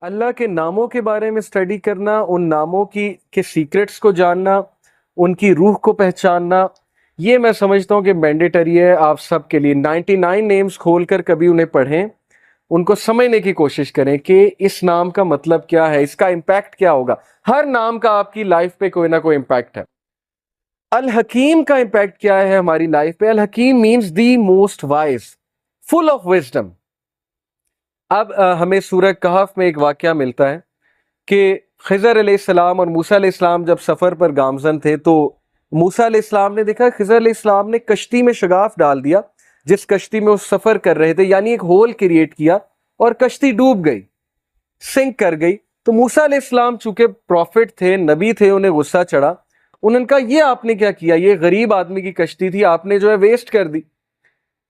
اللہ کے ناموں کے بارے میں اسٹڈی کرنا، ان ناموں کے سیکرٹس کو جاننا، ان کی روح کو پہچاننا، یہ میں سمجھتا ہوں کہ مینڈیٹری ہے آپ سب کے لیے۔ 99 نیمز کھول کر کبھی انہیں پڑھیں، ان کو سمجھنے کی کوشش کریں کہ اس نام کا مطلب کیا ہے، اس کا امپیکٹ کیا ہوگا۔ ہر نام کا آپ کی لائف پہ کوئی نہ کوئی امپیکٹ ہے۔ الحکیم کا امپیکٹ کیا ہے ہماری لائف پہ؟ الحکیم means the most wise, full of wisdom. اب ہمیں سورہ کہف میں ایک واقعہ ملتا ہے کہ خضر علیہ السلام اور موسیٰ علیہ السلام جب سفر پر گامزن تھے تو موسیٰ علیہ السلام نے دیکھا خضر علیہ السلام نے کشتی میں شگاف ڈال دیا، جس کشتی میں وہ سفر کر رہے تھے، یعنی ایک ہول کریٹ کیا اور کشتی ڈوب گئی، سنک کر گئی۔ تو موسیٰ علیہ السلام چونکہ پروفٹ تھے، نبی تھے، انہیں غصہ چڑھا، انہوں نے کہا یہ آپ نے کیا کیا، یہ غریب آدمی کی کشتی تھی، آپ نے جو ہے ویسٹ کر دی۔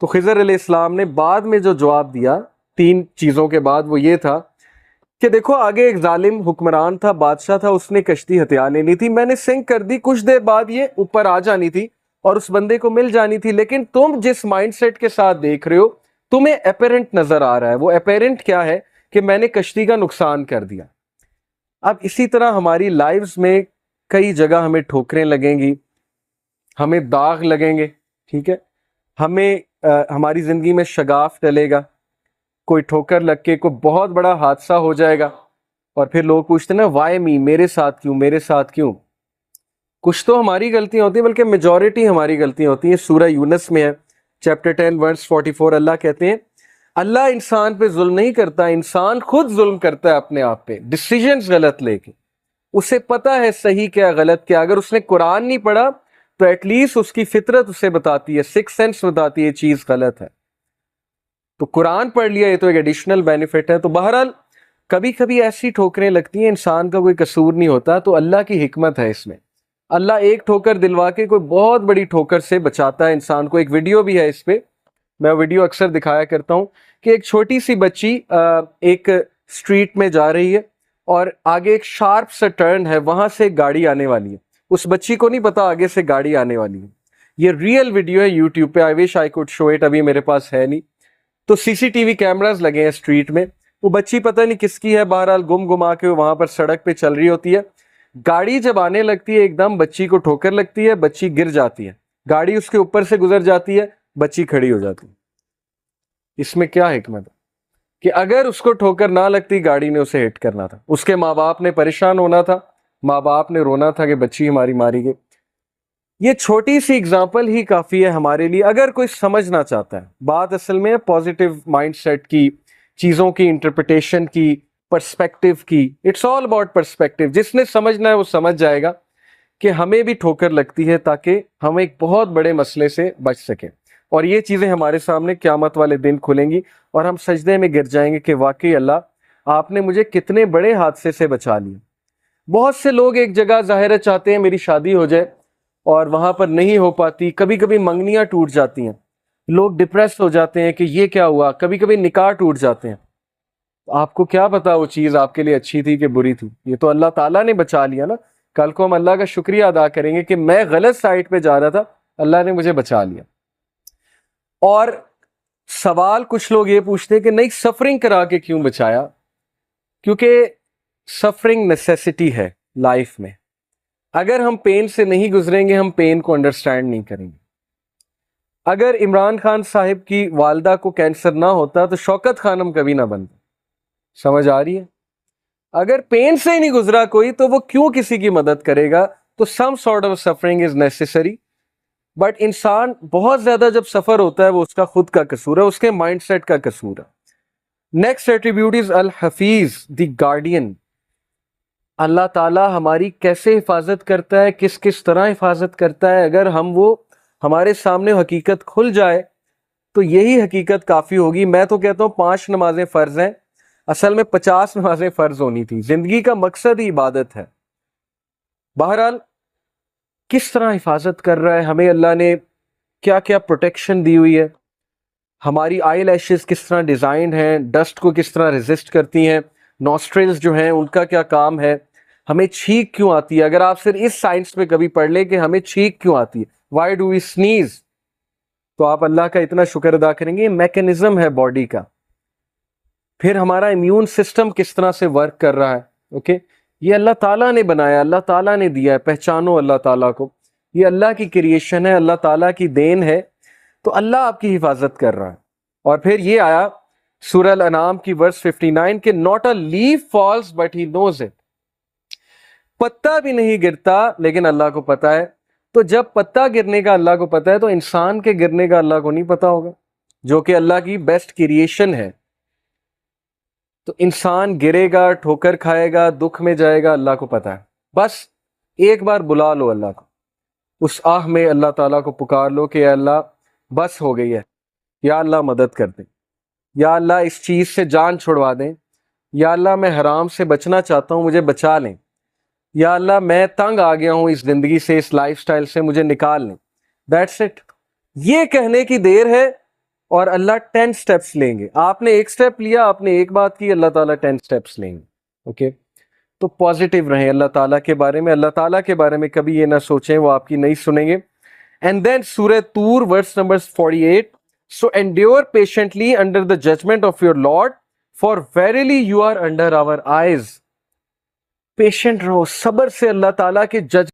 تو خضر علیہ السلام نے بعد میں جو جواب دیا 3 چیزوں کے بعد، وہ یہ تھا کہ دیکھو آگے ایک ظالم حکمران تھا، بادشاہ تھا، اس نے کشتی ہتھیا لینی تھی، میں نے سنک کر دی، کچھ دیر بعد یہ اوپر آ جانی تھی اور اس بندے کو مل جانی تھی، لیکن تم جس مائنڈ سیٹ کے ساتھ دیکھ رہے ہو تمہیں اپیرنٹ نظر آ رہا ہے۔ وہ اپیرنٹ کیا ہے کہ میں نے کشتی کا نقصان کر دیا۔ اب اسی طرح ہماری لائفز میں کئی جگہ ہمیں ٹھوکریں لگیں گی، ہمیں داغ لگیں گے، ٹھیک ہے، ہمیں ہماری زندگی میں شگاف ڈلے گا، کوئی ٹھوکر لگ کے کوئی بہت بڑا حادثہ ہو جائے گا، اور پھر لوگ پوچھتے ہیں نا وائی می، میرے ساتھ کیوں، میرے ساتھ کیوں؟ کچھ تو ہماری غلطیاں ہوتی ہیں، بلکہ میجورٹی ہماری غلطیاں ہوتی ہیں۔ سورہ یونس میں ہے چیپٹر 10 ورس 44، اللہ کہتے ہیں اللہ انسان پہ ظلم نہیں کرتا، انسان خود ظلم کرتا ہے اپنے آپ پہ، ڈیسیژنز غلط لے کے۔ اسے پتا ہے صحیح کیا غلط کیا، اگر اس نے قرآن نہیں پڑھا تو ایٹ لیسٹ اس کی فطرت اسے بتاتی ہے، سکس سینس بتاتی ہے یہ چیز غلط ہے۔ تو قرآن پڑھ لیا، یہ تو ایک ایڈیشنل بینیفٹ ہے۔ تو بہرحال کبھی کبھی ایسی ٹھوکریں لگتی ہیں، انسان کا کوئی قصور نہیں ہوتا، تو اللہ کی حکمت ہے اس میں۔ اللہ ایک ٹھوکر دلوا کے کوئی بہت بڑی ٹھوکر سے بچاتا ہے انسان کو۔ ایک ویڈیو بھی ہے اس پہ، میں ویڈیو اکثر دکھایا کرتا ہوں کہ ایک چھوٹی سی بچی ایک اسٹریٹ میں جا رہی ہے اور آگے ایک شارپ سا ٹرن ہے، وہاں سے ایک گاڑی آنے والی ہے، اس بچی کو نہیں پتا آگے سے گاڑی آنے والی ہے۔ یہ ریئل ویڈیو ہے یوٹیوب پہ، آئی وش آئی کوڈ شو اٹ، ابھی میرے پاس ہے نہیں۔ تو سی سی ٹی وی کیمراز لگے ہیں اسٹریٹ میں، وہ بچی پتہ نہیں کس کی ہے، بہرحال گم گما کے وہاں پر سڑک پہ چل رہی ہوتی ہے۔ گاڑی جب آنے لگتی ہے ایک دم بچی کو ٹھوکر لگتی ہے، بچی گر جاتی ہے، گاڑی اس کے اوپر سے گزر جاتی ہے، بچی کھڑی ہو جاتی ہے۔ اس میں کیا حکمت ہے کہ اگر اس کو ٹھوکر نہ لگتی گاڑی نے اسے ہٹ کرنا تھا، اس کے ماں باپ نے پریشان ہونا تھا، ماں باپ نے رونا تھا کہ بچی ہماری ماری گئی۔ یہ چھوٹی سی اگزامپل ہی کافی ہے ہمارے لیے، اگر کوئی سمجھنا چاہتا ہے۔ بات اصل میں پازیٹیو مائنڈ سیٹ کی، چیزوں کی انٹرپریٹیشن کی، پرسپیکٹیو کی۔ It's all about perspective. جس نے سمجھنا ہے وہ سمجھ جائے گا کہ ہمیں بھی ٹھوکر لگتی ہے تاکہ ہم ایک بہت بڑے مسئلے سے بچ سکیں، اور یہ چیزیں ہمارے سامنے قیامت والے دن کھلیں گی اور ہم سجدے میں گر جائیں گے کہ واقعی اللہ آپ نے مجھے کتنے بڑے حادثے سے بچا لیا۔ بہت سے لوگ ایک جگہ ظاہر چاہتے ہیں میری شادی ہو جائے اور وہاں پر نہیں ہو پاتی، کبھی کبھی منگنیاں ٹوٹ جاتی ہیں، لوگ ڈپریس ہو جاتے ہیں کہ یہ کیا ہوا، کبھی کبھی نکاح ٹوٹ جاتے ہیں۔ آپ کو کیا پتا وہ چیز آپ کے لیے اچھی تھی کہ بری تھی؟ یہ تو اللہ تعالیٰ نے بچا لیا نا۔ کل کو ہم اللہ کا شکریہ ادا کریں گے کہ میں غلط سائٹ پہ جا رہا تھا، اللہ نے مجھے بچا لیا۔ اور سوال کچھ لوگ یہ پوچھتے ہیں کہ نہیں سفرنگ کرا کے کیوں بچایا؟ کیونکہ سفرنگ نیسیسٹی ہے لائف میں۔ اگر ہم پین سے نہیں گزریں گے ہم پین کو انڈرسٹینڈ نہیں کریں گے۔ اگر عمران خان صاحب کی والدہ کو کینسر نہ ہوتا تو شوکت خانم کبھی نہ بنتا۔ سمجھ آ رہی ہے؟ اگر پین سے ہی نہیں گزرا کوئی تو وہ کیوں کسی کی مدد کرے گا؟ تو some sort of suffering is necessary, but انسان بہت زیادہ جب سفر ہوتا ہے وہ اس کا خود کا قصور ہے، اس کے مائنڈ سیٹ کا قصور ہے۔ نیکسٹ ایٹریبیوٹ از الحفیظ، دی گارڈین۔ اللہ تعالیٰ ہماری کیسے حفاظت کرتا ہے، کس کس طرح حفاظت کرتا ہے، اگر وہ ہمارے سامنے حقیقت کھل جائے تو یہی حقیقت کافی ہوگی۔ میں تو کہتا ہوں 5 نمازیں فرض ہیں، اصل میں 50 نمازیں فرض ہونی تھی۔ زندگی کا مقصد ہی عبادت ہے۔ بہرحال کس طرح حفاظت کر رہا ہے ہمیں اللہ نے، کیا کیا پروٹیکشن دی ہوئی ہے، ہماری آئی لیشز کس طرح ڈیزائنڈ ہیں، ڈسٹ کو کس طرح ریزسٹ کرتی ہیں، نوسٹرلز جو ہیں ان کا کیا کام ہے، ہمیں چھینک کیوں آتی ہے۔ اگر آپ صرف اس سائنس پہ کبھی پڑھ لیں کہ ہمیں چھینک کیوں آتی ہے، وائی ڈو وی سنیز، تو آپ اللہ کا اتنا شکر ادا کریں گے۔ یہ میکینزم ہے باڈی کا۔ پھر ہمارا امیون سسٹم کس طرح سے ورک کر رہا ہے. اوکے, یہ اللہ تعالیٰ نے بنایا, اللہ تعالیٰ نے دیا ہے. پہچانو اللہ تعالیٰ کو, یہ اللہ کی کریشن ہے, اللہ تعالیٰ کی دین ہے, تو اللہ آپ کی حفاظت کر رہا ہے. اور پھر یہ آیا سورہ الانعام کی ورس 59 کہ not a leaf falls but he knows it. پتا بھی نہیں گرتا لیکن اللہ کو پتا ہے. تو جب پتا گرنے کا اللہ کو پتا ہے تو انسان کے گرنے کا اللہ کو نہیں پتا ہوگا, جو کہ اللہ کی بیسٹ کریشن ہے. تو انسان گرے گا, ٹھوکر کھائے گا, دکھ میں جائے گا, اللہ کو پتا ہے. بس ایک بار بلا لو اللہ کو, اس آہ میں اللہ تعالیٰ کو پکار لو کہ اے اللہ بس ہو گئی ہے, یا اللہ مدد کر دیں, یا اللہ اس چیز سے جان چھڑوا دیں, یا اللہ میں حرام سے بچنا چاہتا ہوں, مجھے بچا لیں, یا اللہ میں تنگ آ گیا ہوں اس زندگی سے, اس لائف سٹائل سے, مجھے نکال لیں. That's it. یہ کہنے کی دیر ہے اور اللہ 10 سٹیپس لیں گے. آپ نے ایک سٹیپ لیا, آپ نے ایک بات کی, اللہ تعالیٰ 10 سٹیپس لیں گے. اوکے, تو پازیٹیو رہیں اللہ تعالیٰ کے بارے میں. اللہ تعالیٰ کے بارے میں کبھی یہ نہ سوچیں وہ آپ کی نہیں سنیں گے. اینڈ دین سورہ طور verse number 48, so endure patiently under the judgment of your Lord, for verily you are under our eyes. Patient رہو, صبر سے اللہ تعالیٰ کے جج